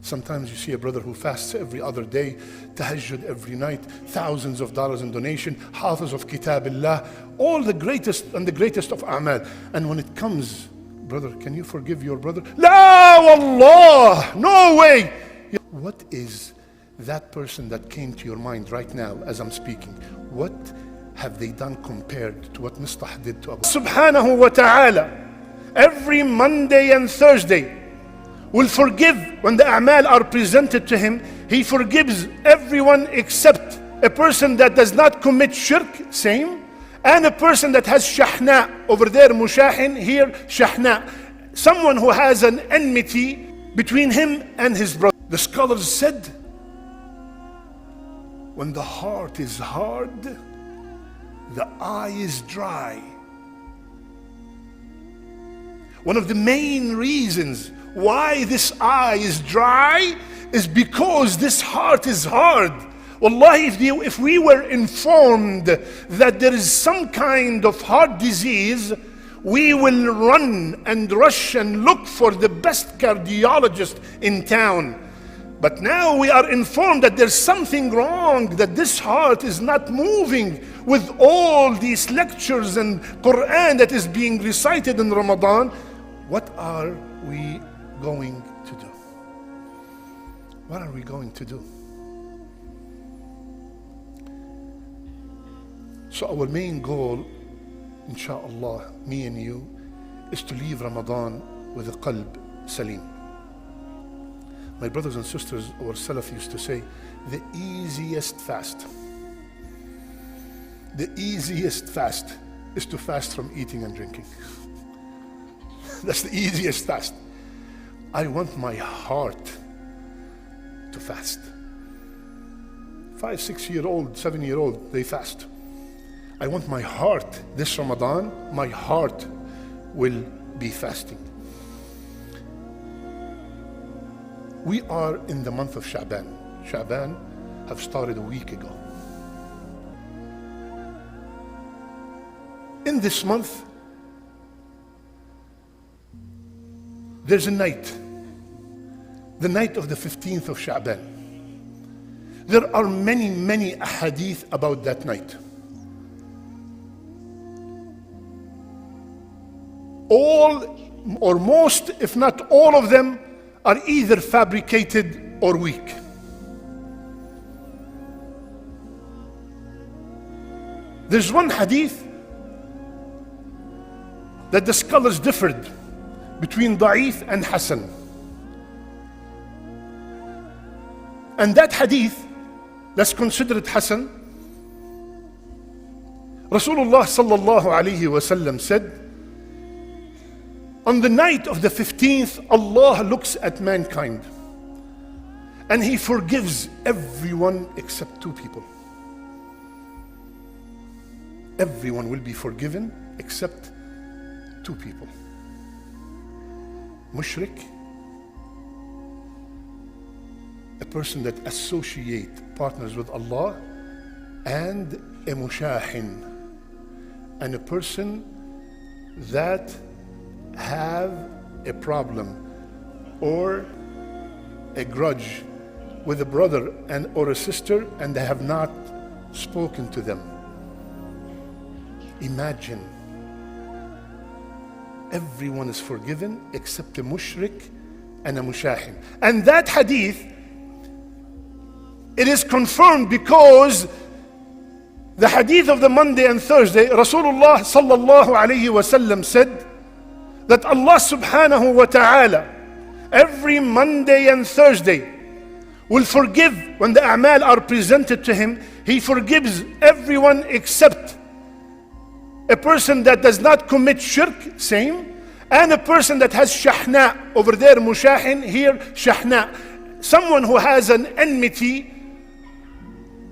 Sometimes you see a brother who fasts every other day, tahajjud every night, thousands of dollars in donation, hafiz of kitabillah, all the greatest and the greatest of a'mal. And when it comes, brother, can you forgive your brother? La wallah, no way. What is that person that came to your mind right now as I'm speaking? What have they done compared to what Mistah did to Abu? Subhanahu wa ta'ala, every Monday and Thursday, will forgive when the a'mal are presented to him. He forgives everyone except a person that does not commit shirk, same, and a person that has shahna, over there mushahin, here shahna, someone who has an enmity between him and his brother. The scholars said, when the heart is hard, the eye is dry. One of the main reasons why this eye is dry is because this heart is hard. Wallahi, if we were informed that there is some kind of heart disease, we will run and rush and look for the best cardiologist in town. But now we are informed that there's something wrong, that this heart is not moving with all these lectures and Quran that is being recited in Ramadan. What are we going to do? What are we going to do? So our main goal, inshallah, me and you, is to leave Ramadan with a qalb salim. My brothers and sisters, our Salaf used to say, the easiest fast is to fast from eating and drinking. That's the easiest fast. I want my heart to fast. 5, 6-year-old, 7-year-old, they fast. I want my heart, this Ramadan, my heart will be fasting. We are in the month of Sha'ban. Sha'ban have started a week ago. In this month, there's a night, the night of the 15th of Sha'ban. There are many, many ahadith about that night. All or most, if not all of them, are either fabricated or weak. There's one hadith that the scholars differed between da'if and hasan. And that hadith, let's consider it hasan. Rasulullah sallallahu alayhi wasallam said, on the night of the 15th, Allah looks at mankind and He forgives everyone except 2 people. Everyone will be forgiven except 2 people. Mushrik, a person that associates partners with Allah, and a mushahin, and a person that have a problem or a grudge with a brother and or a sister, and they have not spoken to them. Imagine, everyone is forgiven except a mushrik and a mushahin. And that hadith, it is confirmed because the hadith of the Monday and Thursday, Rasulullah sallallahu alayhi wasallam said that Allah subhanahu wa ta'ala every Monday and Thursday will forgive when the a'mal are presented to Him. He forgives everyone except a person that does not commit shirk, same, and a person that has shahna, over there mushahin, here shahna, someone who has an enmity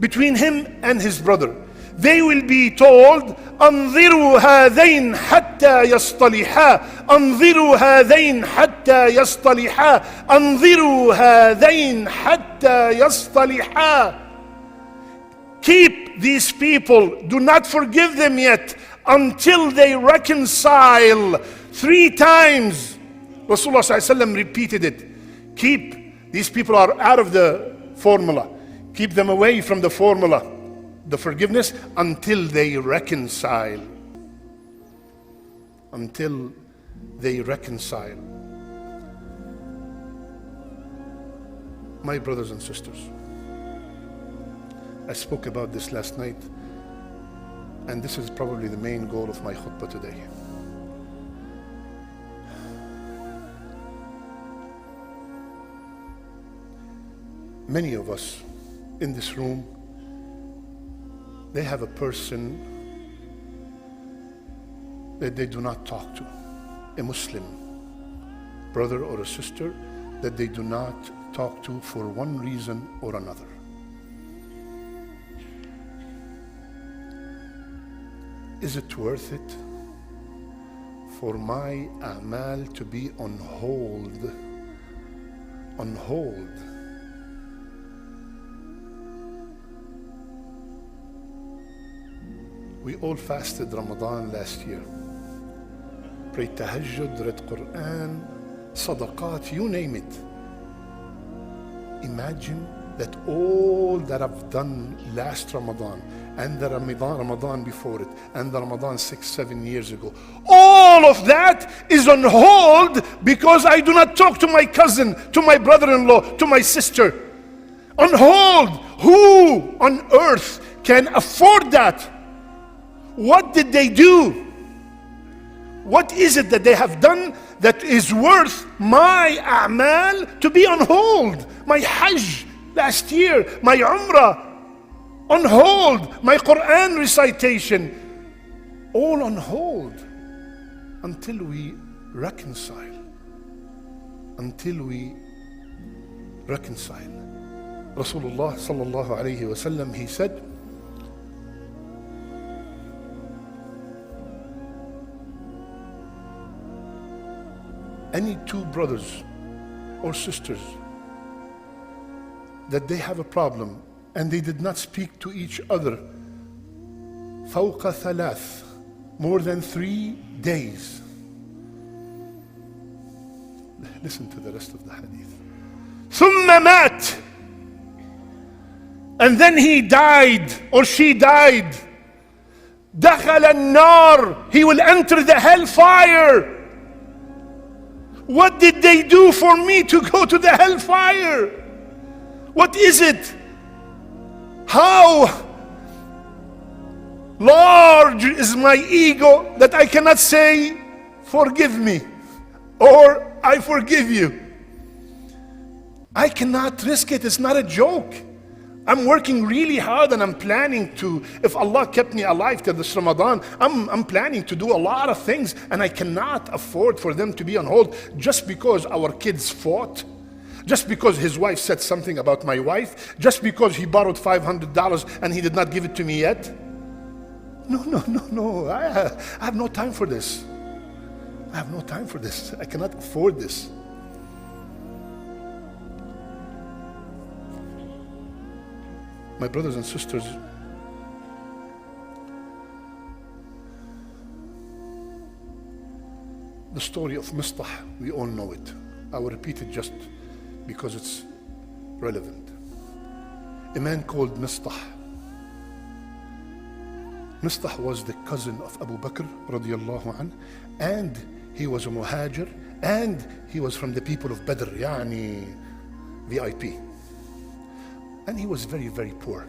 between him and his brother. They will be told, أنظروا هذين حتى يصطلحا أنظروا هذين حتى يصطلحا أنظروا هذين حتى يصطلحا. Keep these people, do not forgive them yet until they reconcile. 3 times Rasulullah ﷺ repeated it. Keep These people are out of the formula. Keep them away from the formula, the forgiveness, until they reconcile. Until they reconcile. My brothers and sisters, I spoke about this last night, and this is probably the main goal of my khutbah today. Many of us in this room, they have a person that they do not talk to, a Muslim brother or a sister that they do not talk to for one reason or another. Is it worth it for my a'mal to be on hold? On hold. We all fasted Ramadan last year. Prayed tahajjud, read Quran, sadaqat, you name it. Imagine that all that I've done last Ramadan and the Ramadan before it and the Ramadan 6-7 years ago, all of that is on hold because I do not talk to my cousin, to my brother-in-law, to my sister. On hold. Who on earth can afford that? What did they do? What is it that they have done that is worth my a'mal to be on hold? My hajj last year, my umrah on hold, my Quran recitation, all on hold until we reconcile. Until we reconcile. Rasulullah sallallahu alayhi wasallam, he said, any two brothers or sisters that they have a problem and they did not speak to each other فوق ثلاث, more than 3 days. Listen to the rest of the hadith. ثم مات, and then he died or she died. دخل النار, he will enter the hellfire. What did they do for me to go to the hellfire? What is it? How large is my ego that I cannot say, forgive me, or I forgive you? I cannot risk it. It's not a joke. I'm working really hard and I'm planning to, if Allah kept me alive till this Ramadan, I'm planning to do a lot of things, and I cannot afford for them to be on hold just because our kids fought, just because his wife said something about my wife, just because he borrowed $500 and he did not give it to me yet. No. I have no time for this. I have no time for this. I cannot afford this. My brothers and sisters, the story of Mistah, we all know it. I will repeat it just because it's relevant. A man called Mistah. Mistah was the cousin of Abu Bakr radiallahu anh, and he was a muhajir, and he was from the people of Badr, yani VIP. And he was very, very poor.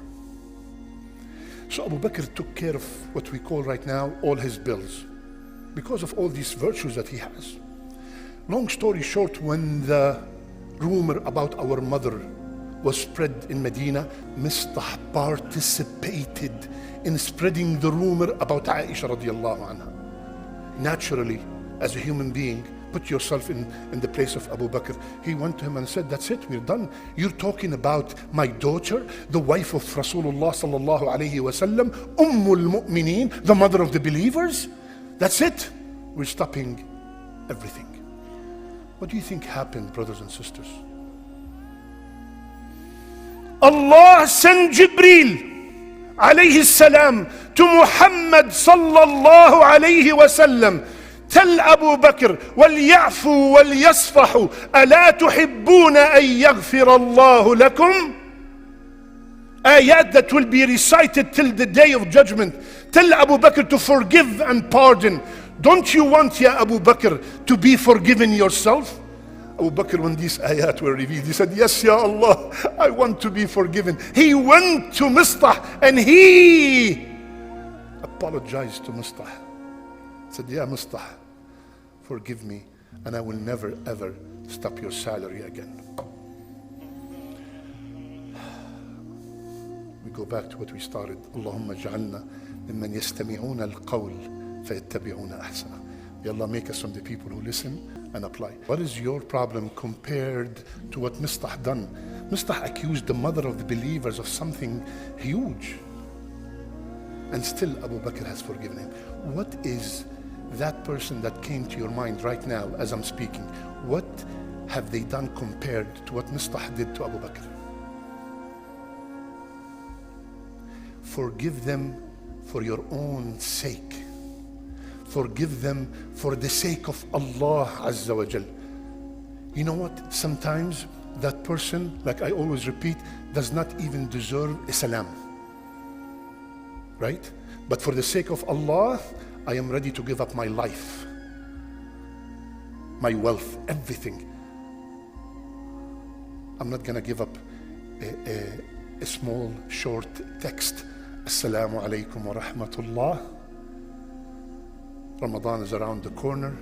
So Abu Bakr took care of what we call right now all his bills, because of all these virtues that he has. Long story short, when the rumor about our mother was spread in Medina, Mistah participated in spreading the rumor about Aisha radiallahu anha. Naturally, as a human being, put yourself in the place of Abu Bakr. He went to him and said, that's it, we're done. You're talking about my daughter, the wife of Rasulullah sallallahu alayhi wasallam, Ummul Mu'mineen, the mother of the believers? That's it. We're stopping everything. What do you think happened, brothers and sisters? Allah sent Jibreel alayhi salam to Muhammad sallallahu alayhi wasallam, Tell Abu Bakr, وَلْيَعْفُوا وَلْيَصْفَحُوا أَلَا تُحِبُّونَ أَن يَغْفِرَ اللَّهُ لَكُمْ. Ayat that will be recited till the day of judgment. Tell Abu Bakr to forgive and pardon. Don't you want, Ya Abu Bakr, to be forgiven yourself? Abu Bakr, when these ayat were revealed, he said, yes, Ya Allah, I want to be forgiven. He went to Mistah and he apologized to Mistah. Said, Ya Mistah, forgive me and I will never ever stop your salary again. We go back to what we started. Allahumma ja'alna mimman yastami'una al-qawl fayattabi'una ahsana. May Allah make us from the people who listen and apply. What is your problem compared to what Mistah done? Mistah accused the mother of the believers of something huge. And still Abu Bakr has forgiven him. What is that person that came to your mind right now as I'm speaking? What have they done compared to what Mistah did to Abu Bakr? Forgive them for your own sake. Forgive them for the sake of Allah Azza wa Jal. You know what? Sometimes that person, like I always repeat, does not even deserve a salam. Right? But for the sake of Allah, I am ready to give up my life, my wealth, everything. I'm not gonna give up a small, short text. Assalamu alaikum wa rahmatullah. Ramadan is around the corner.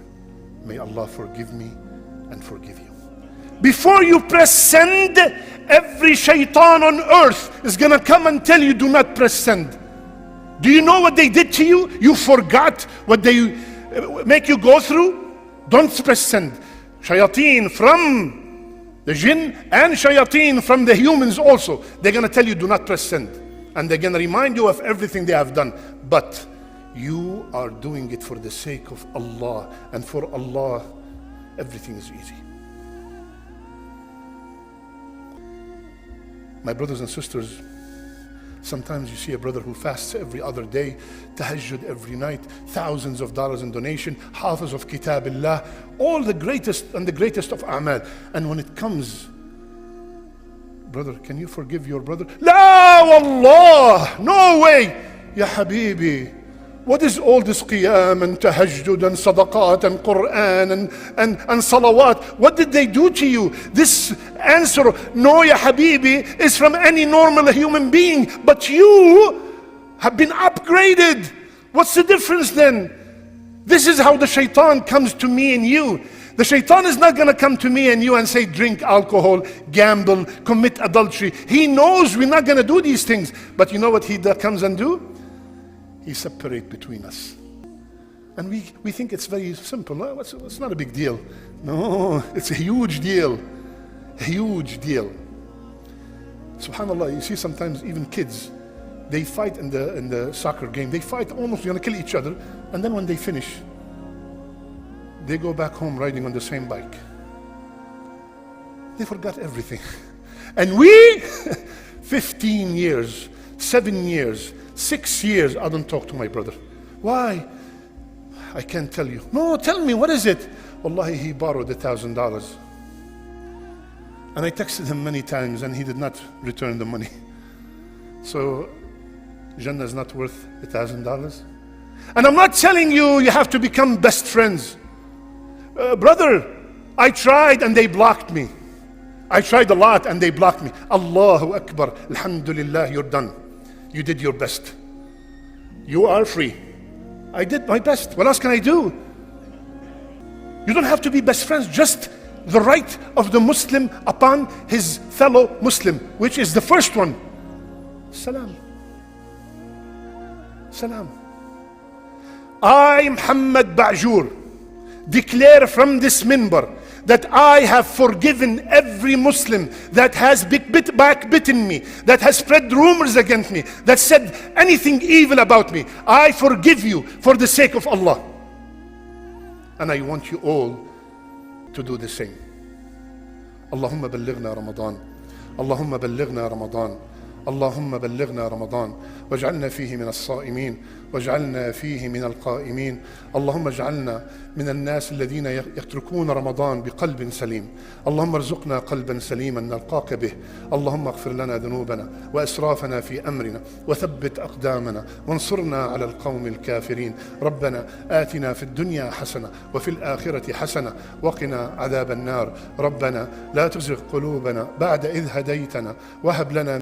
May Allah forgive me and forgive you. Before you press send, every shaitan on earth is gonna come and tell you, do not press send. Do you know what they did to you? You forgot what they make you go through? Don't press send. Shayateen from the jinn and shayateen from the humans also, they're gonna tell you, do not press send. And they're gonna remind you of everything they have done. But you are doing it for the sake of Allah, and for Allah, everything is easy. My brothers and sisters, sometimes you see a brother who fasts every other day, tahajjud every night, thousands of dollars in donation, hafiz of kitabillah, all the greatest and the greatest of a'mal. And when it comes, brother, can you forgive your brother? La wallah, no way. Ya habibi, what is all this qiyam and tahajjud and sadaqat and Quran and salawat? What did they do to you? This answer, no ya habibi, is from any normal human being. But you have been upgraded. What's the difference then? This is how the shaitan comes to me and you. The shaitan is not going to come to me and you and say, drink alcohol, gamble, commit adultery. He knows we're not going to do these things. But you know what he comes and do? He separates between us. And we think it's very simple. No, it's not a big deal. No, it's a huge deal. A huge deal. SubhanAllah, you see sometimes even kids, they fight in the soccer game. They fight almost going to kill each other. And then when they finish, they go back home riding on the same bike. They forgot everything. And we, 15 years, 7 years, 6 years, I don't talk to my brother. Why? I can't tell you. No, tell me, what is it? Wallahi, he borrowed $1,000. And I texted him many times and he did not return the money. So, Jannah is not worth $1,000. And I'm not telling you you have to become best friends. Brother, I tried and they blocked me. I tried a lot and they blocked me. Allahu Akbar, Alhamdulillah, you're done. You did your best. You are free. I did my best. What else can I do? You don't have to be best friends. Just the right of the Muslim upon his fellow Muslim, which is the first one. Salam. Salam. I, Mohamad Baajour, declare from this minbar that I have forgiven every Muslim that has backbitten me, that has spread rumors against me, that said anything evil about me. I forgive you for the sake of Allah. And I want you all to do the same. Allahumma ballighna Ramadan. Allahumma ballighna Ramadan. اللهم بلغنا رمضان واجعلنا فيه من الصائمين واجعلنا فيه من القائمين. اللهم اجعلنا من الناس الذين يتركون رمضان بقلب سليم. اللهم ارزقنا قلبا سليما نلقاك به. اللهم اغفر لنا ذنوبنا وإسرافنا في أمرنا وثبت أقدامنا وانصرنا على القوم الكافرين. ربنا آتنا في الدنيا حسنة وفي الآخرة حسنة وقنا عذاب النار. ربنا لا تزغ قلوبنا بعد إذ هديتنا وهب لنا